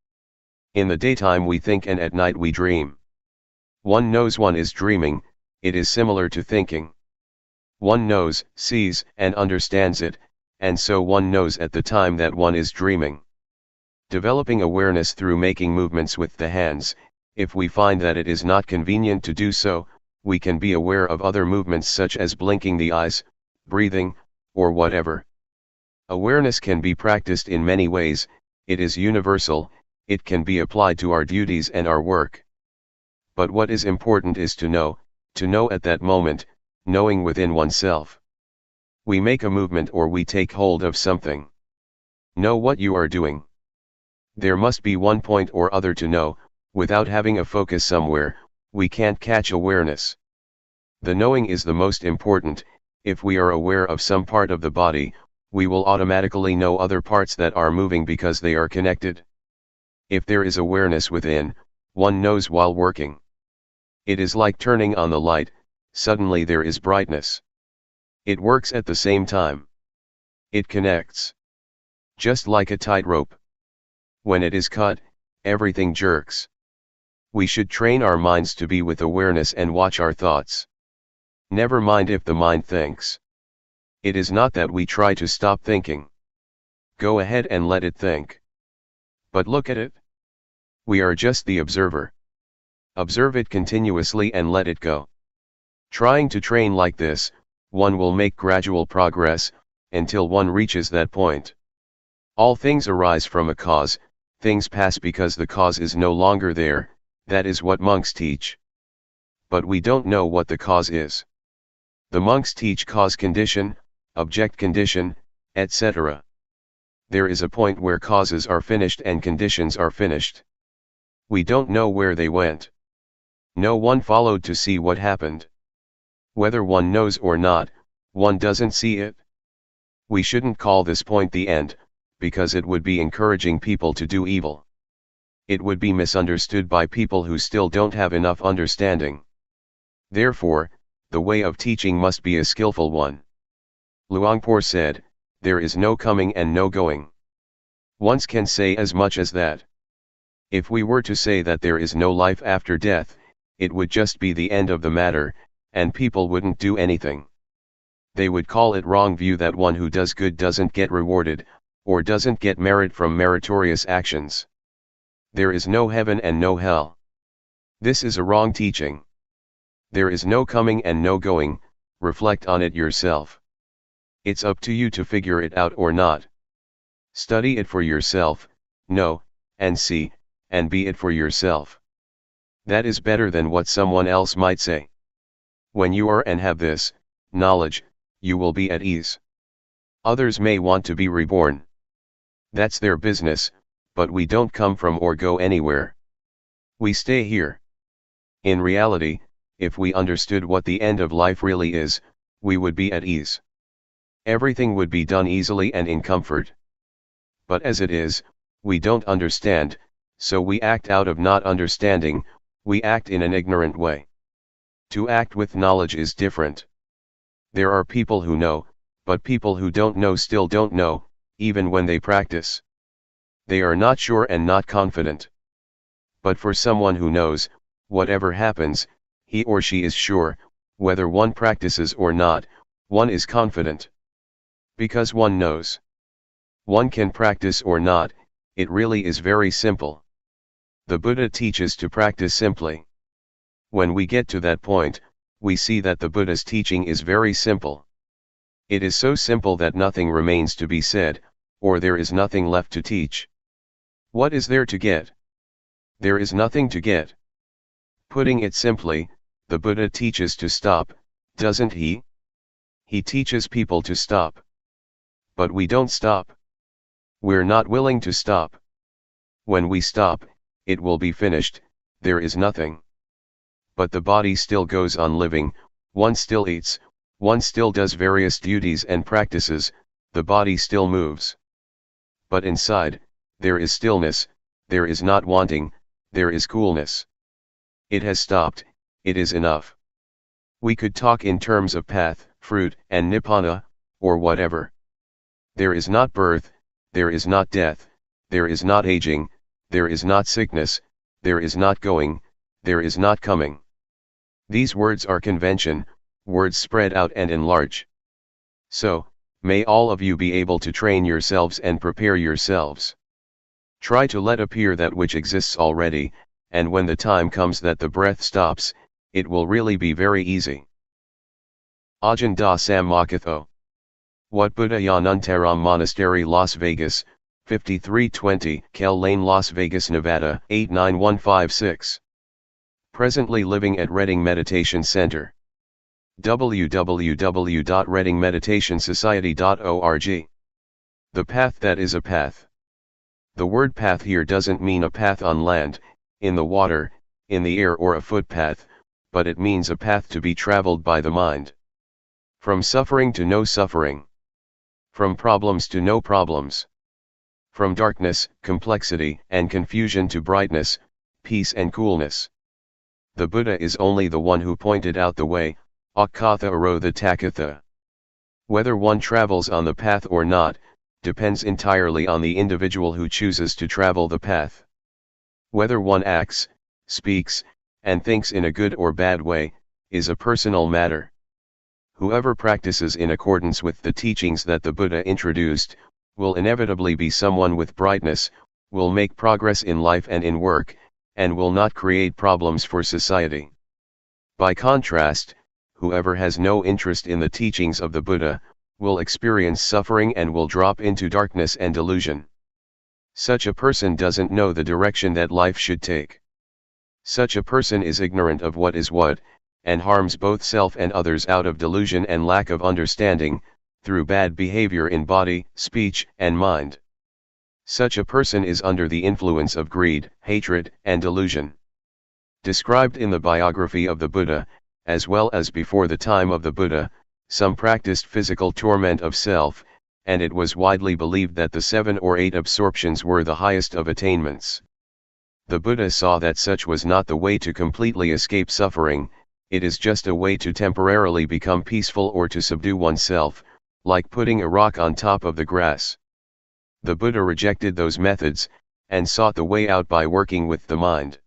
In the daytime we think and at night we dream. One knows one is dreaming, it is similar to thinking. One knows, sees, and understands it, and so one knows at the time that one is dreaming. Developing awareness through making movements with the hands, if we find that it is not convenient to do so, we can be aware of other movements such as blinking the eyes, breathing, or whatever. Awareness can be practiced in many ways, it is universal, it can be applied to our duties and our work. But what is important is to know at that moment, knowing within oneself. We make a movement or we take hold of something. Know what you are doing. There must be one point or other to know, without having a focus somewhere, we can't catch awareness. The knowing is the most important. If we are aware of some part of the body, we will automatically know other parts that are moving because they are connected. If there is awareness within, one knows while working. It is like turning on the light, suddenly there is brightness. It works at the same time. It connects. Just like a tightrope. When it is cut, everything jerks. We should train our minds to be with awareness and watch our thoughts. Never mind if the mind thinks. It is not that we try to stop thinking. Go ahead and let it think. But look at it. We are just the observer. Observe it continuously and let it go. Trying to train like this, one will make gradual progress, until one reaches that point. All things arise from a cause, things pass because the cause is no longer there, that is what monks teach. But we don't know what the cause is. The monks teach cause condition, object condition, etc. There is a point where causes are finished and conditions are finished. We don't know where they went. No one followed to see what happened. Whether one knows or not, one doesn't see it. We shouldn't call this point the end, because it would be encouraging people to do evil. It would be misunderstood by people who still don't have enough understanding. Therefore, the way of teaching must be a skillful one. Luangpor said, "There is no coming and no going." One can say as much as that. If we were to say that there is no life after death, it would just be the end of the matter, and people wouldn't do anything. They would call it wrong view that one who does good doesn't get rewarded, or doesn't get merit from meritorious actions. There is no heaven and no hell. This is a wrong teaching. There is no coming and no going, reflect on it yourself. It's up to you to figure it out or not. Study it for yourself, know, and see, and be it for yourself. That is better than what someone else might say. When you are and have this knowledge, you will be at ease. Others may want to be reborn. That's their business, but we don't come from or go anywhere. We stay here. In reality, if we understood what the end of life really is, we would be at ease. Everything would be done easily and in comfort. But as it is, we don't understand, so we act out of not understanding, we act in an ignorant way. To act with knowledge is different. There are people who know, but people who don't know still don't know, even when they practice. They are not sure and not confident. But for someone who knows, whatever happens, he or she is sure, whether one practices or not, one is confident. Because one knows. One can practice or not, it really is very simple. The Buddha teaches to practice simply. When we get to that point, we see that the Buddha's teaching is very simple. It is so simple that nothing remains to be said, or there is nothing left to teach. What is there to get? There is nothing to get. Putting it simply, the Buddha teaches to stop, doesn't he? He teaches people to stop. But we don't stop. We're not willing to stop. When we stop, it will be finished, there is nothing. But the body still goes on living, one still eats, one still does various duties and practices, the body still moves. But inside, there is stillness, there is not wanting, there is coolness. It has stopped, it is enough. We could talk in terms of path, fruit, and nibbana, or whatever. There is not birth, there is not death, there is not aging, there is not sickness, there is not going, there is not coming. These words are convention, words spread out and enlarge. So, may all of you be able to train yourselves and prepare yourselves. Try to let appear that which exists already, and when the time comes that the breath stops, it will really be very easy. Ajahn da Sammakatho. Wat Buddha Yanuntaram Monastery, Las Vegas, 5320 Kell Lane, Las Vegas, Nevada, 89156. Presently living at Redding Meditation Center. www.reddingmeditationsociety.org. The path that is a path. The word path here doesn't mean a path on land, in the water, in the air, or a footpath, but it means a path to be traveled by the mind. From suffering to no suffering. From problems to no problems. From darkness, complexity, and confusion to brightness, peace and coolness. The Buddha is only the one who pointed out the way, Akatha Aro the Takatha. Whether one travels on the path or not, depends entirely on the individual who chooses to travel the path. Whether one acts, speaks, and thinks in a good or bad way, is a personal matter. Whoever practices in accordance with the teachings that the Buddha introduced, will inevitably be someone with brightness, will make progress in life and in work, and will not create problems for society. By contrast, whoever has no interest in the teachings of the Buddha, will experience suffering and will drop into darkness and delusion. Such a person doesn't know the direction that life should take. Such a person is ignorant of what is what, and harms both self and others out of delusion and lack of understanding, through bad behavior in body, speech, and mind. Such a person is under the influence of greed, hatred, and delusion. Described in the biography of the Buddha, as well as before the time of the Buddha, some practiced physical torment of self, and it was widely believed that the 7 or 8 absorptions were the highest of attainments. The Buddha saw that such was not the way to completely escape suffering, it is just a way to temporarily become peaceful or to subdue oneself, like putting a rock on top of the grass. The Buddha rejected those methods, and sought the way out by working with the mind.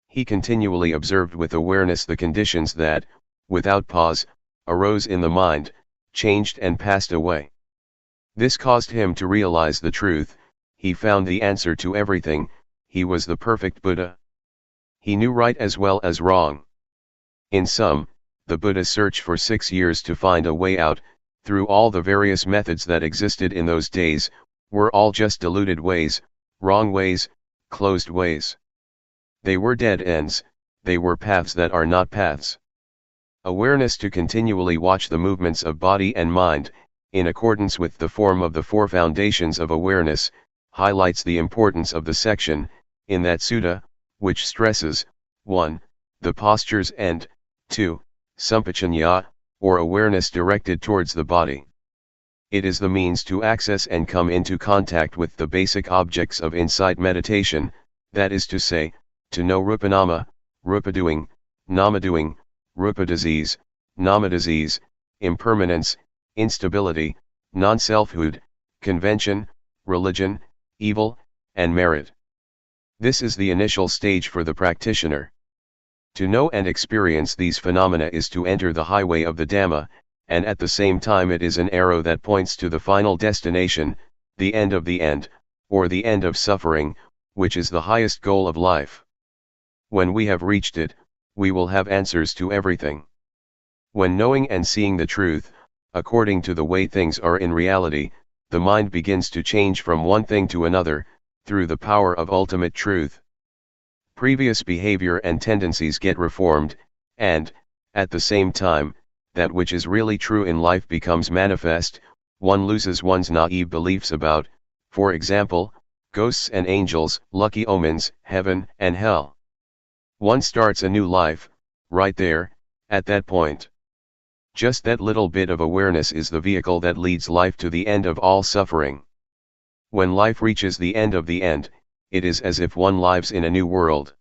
He continually observed with awareness the conditions that, without pause, arose in the mind, changed and passed away. This caused him to realize the truth, he found the answer to everything, he was the perfect Buddha. He knew right as well as wrong. In sum, the Buddha searched for 6 years to find a way out, through all the various methods that existed in those days, were all just deluded ways, wrong ways, closed ways. They were dead ends, they were paths that are not paths. Awareness to continually watch the movements of body and mind, in accordance with the form of the 4 foundations of awareness, highlights the importance of the section, in that sutta, which stresses, 1. The postures and, 2. Sampajanya, or awareness directed towards the body. It is the means to access and come into contact with the basic objects of insight meditation, that is to say, to know rupanama, rupa-doing, nama-doing, rupa-disease, nama-disease, impermanence, instability, non-selfhood, convention, religion, evil, and merit. This is the initial stage for the practitioner. To know and experience these phenomena is to enter the highway of the Dhamma, and at the same time it is an arrow that points to the final destination, the end of the end, or the end of suffering, which is the highest goal of life. When we have reached it, we will have answers to everything. When knowing and seeing the truth, according to the way things are in reality, the mind begins to change from one thing to another, through the power of ultimate truth. Previous behavior and tendencies get reformed, and, at the same time, that which is really true in life becomes manifest, one loses one's naive beliefs about, for example, ghosts and angels, lucky omens, heaven and hell. One starts a new life, right there, at that point. Just that little bit of awareness is the vehicle that leads life to the end of all suffering. When life reaches the end of the end, it is as if one lives in a new world.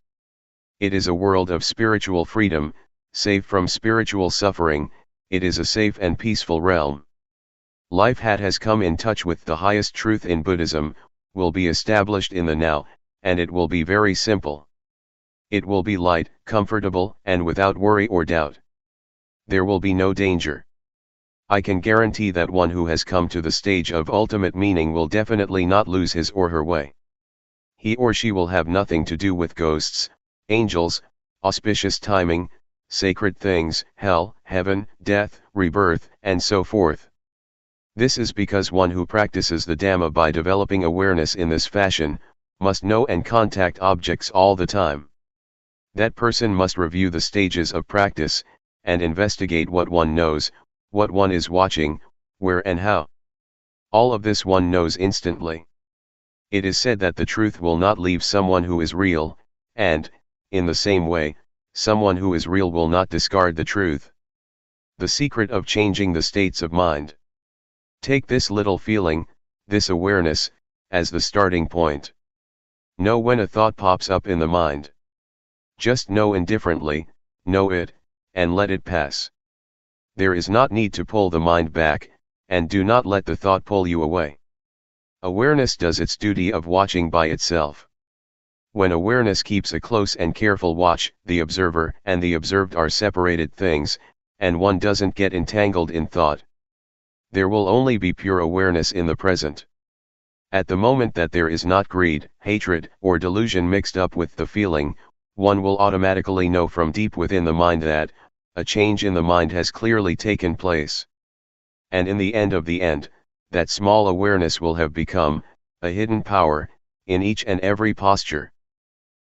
It is a world of spiritual freedom, safe from spiritual suffering, it is a safe and peaceful realm. Life that has come in touch with the highest truth in Buddhism, will be established in the now, and it will be very simple. It will be light, comfortable, and without worry or doubt. There will be no danger. I can guarantee that one who has come to the stage of ultimate meaning will definitely not lose his or her way. He or she will have nothing to do with ghosts, angels, auspicious timing, sacred things, hell, heaven, death, rebirth, and so forth. This is because one who practices the Dhamma by developing awareness in this fashion, must know and contact objects all the time. That person must review the stages of practice, and investigate what one knows, what one is watching, where and how. All of this one knows instantly. It is said that the truth will not leave someone who is real, and, in the same way, someone who is real will not discard the truth. The secret of changing the states of mind. Take this little feeling, this awareness, as the starting point. Know when a thought pops up in the mind. Just know indifferently, know it, and let it pass. There is not need to pull the mind back, and do not let the thought pull you away. Awareness does its duty of watching by itself. When awareness keeps a close and careful watch, the observer and the observed are separated things, and one doesn't get entangled in thought. There will only be pure awareness in the present. At the moment that there is not greed, hatred, or delusion mixed up with the feeling, one will automatically know from deep within the mind that, a change in the mind has clearly taken place. And in the end, that small awareness will have become, a hidden power, in each and every posture.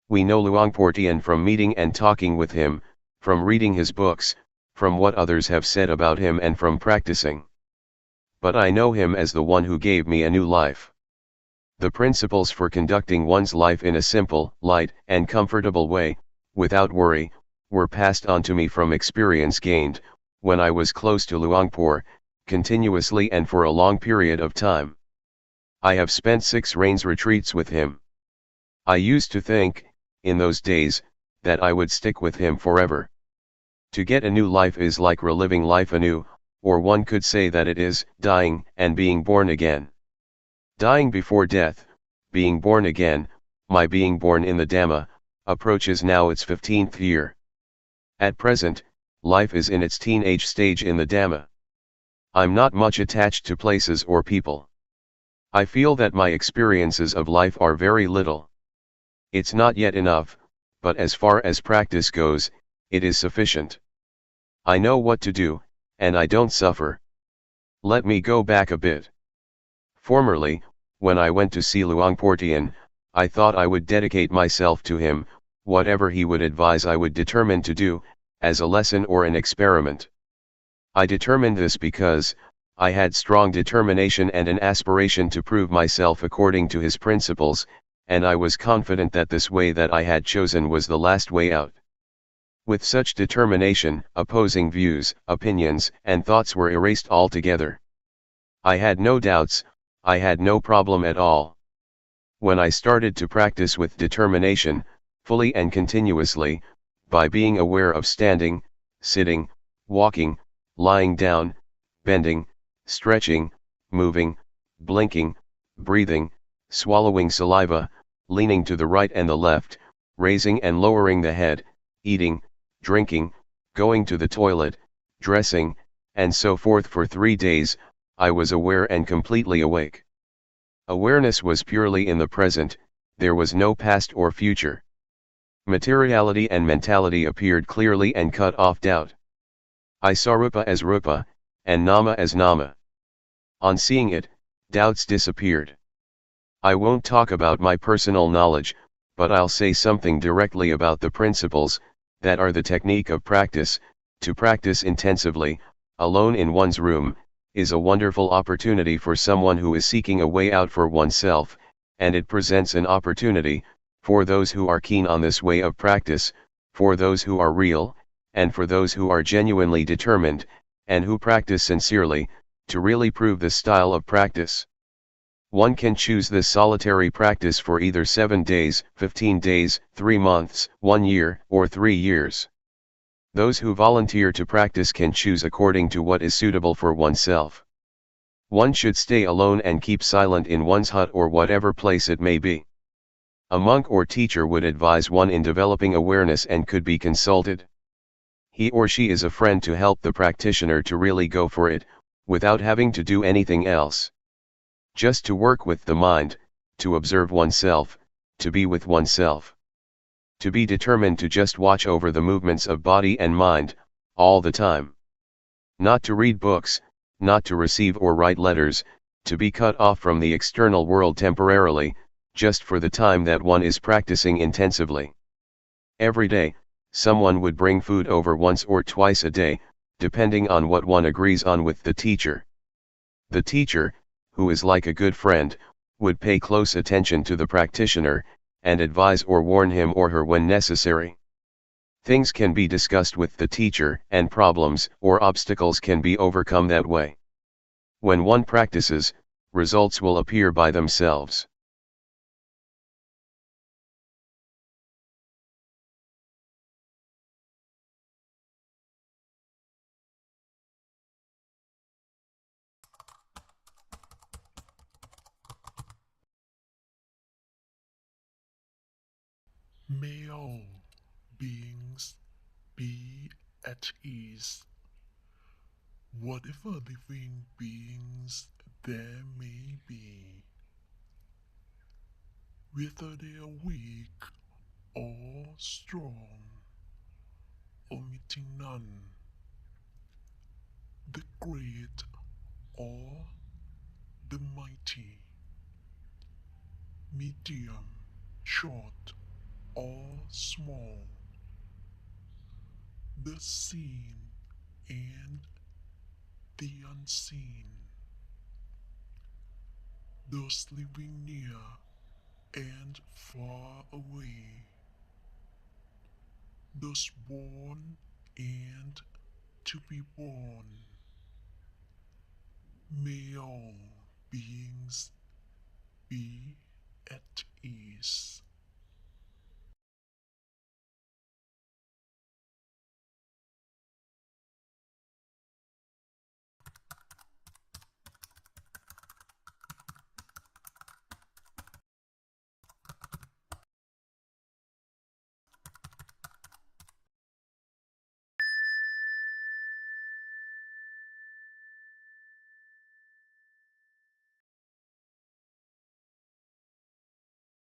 We know Luangpor Teean from meeting and talking with him, from reading his books, from what others have said about him and from practicing. But I know him as the one who gave me a new life. The principles for conducting one's life in a simple, light, and comfortable way, without worry, were passed on to me from experience gained, when I was close to Luangpor, continuously and for a long period of time. I have spent 6 rains retreats with him. I used to think, in those days, that I would stick with him forever. To get a new life is like reliving life anew, or one could say that it is dying and being born again. Dying before death, being born again, my being born in the Dhamma, approaches now its 15th year. At present, life is in its teenage stage in the Dhamma. I'm not much attached to places or people. I feel that my experiences of life are very little. It's not yet enough, but as far as practice goes, it is sufficient. I know what to do, and I don't suffer. Let me go back a bit. Formerly, when I went to see Luangpor Teean, I thought I would dedicate myself to him, whatever he would advise I would determine to do, as a lesson or an experiment. I determined this because, I had strong determination and an aspiration to prove myself according to his principles, and I was confident that this way that I had chosen was the last way out. With such determination, opposing views, opinions, and thoughts were erased altogether. I had no doubts, I had no problem at all. When I started to practice with determination, fully and continuously, by being aware of standing, sitting, walking, lying down, bending, stretching, moving, blinking, breathing, swallowing saliva, leaning to the right and the left, raising and lowering the head, eating, drinking, going to the toilet, dressing, and so forth for 3 days, I was aware and completely awake. Awareness was purely in the present, there was no past or future. Materiality and mentality appeared clearly and cut off doubt. I saw Rupa as Rupa, and Nama as Nama. On seeing it, doubts disappeared. I won't talk about my personal knowledge, but I'll say something directly about the principles, that are the technique of practice. To practice intensively, alone in one's room, is a wonderful opportunity for someone who is seeking a way out for oneself, and it presents an opportunity, for those who are keen on this way of practice, for those who are real, and for those who are genuinely determined, and who practice sincerely, to really prove this style of practice. One can choose this solitary practice for either 7 days, 15 days, 3 months, 1 year, or 3 years. Those who volunteer to practice can choose according to what is suitable for oneself. One should stay alone and keep silent in one's hut or whatever place it may be. A monk or teacher would advise one in developing awareness and could be consulted. He or she is a friend to help the practitioner to really go for it, without having to do anything else. Just to work with the mind, to observe oneself, to be with oneself. To be determined to just watch over the movements of body and mind, all the time. Not to read books, not to receive or write letters, to be cut off from the external world temporarily, just for the time that one is practicing intensively. Every day, someone would bring food over once or twice a day, depending on what one agrees on with the teacher. The teacher, who is like a good friend, would pay close attention to the practitioner, and advise or warn him or her when necessary. Things can be discussed with the teacher, and problems or obstacles can be overcome that way. When one practices, results will appear by themselves. May all beings be at ease, whatever living beings there may be, whether they are weak or strong, omitting none, the great or the mighty, medium, short or small, the seen and the unseen, those living near and far away, those born and to be born. May all beings be at ease.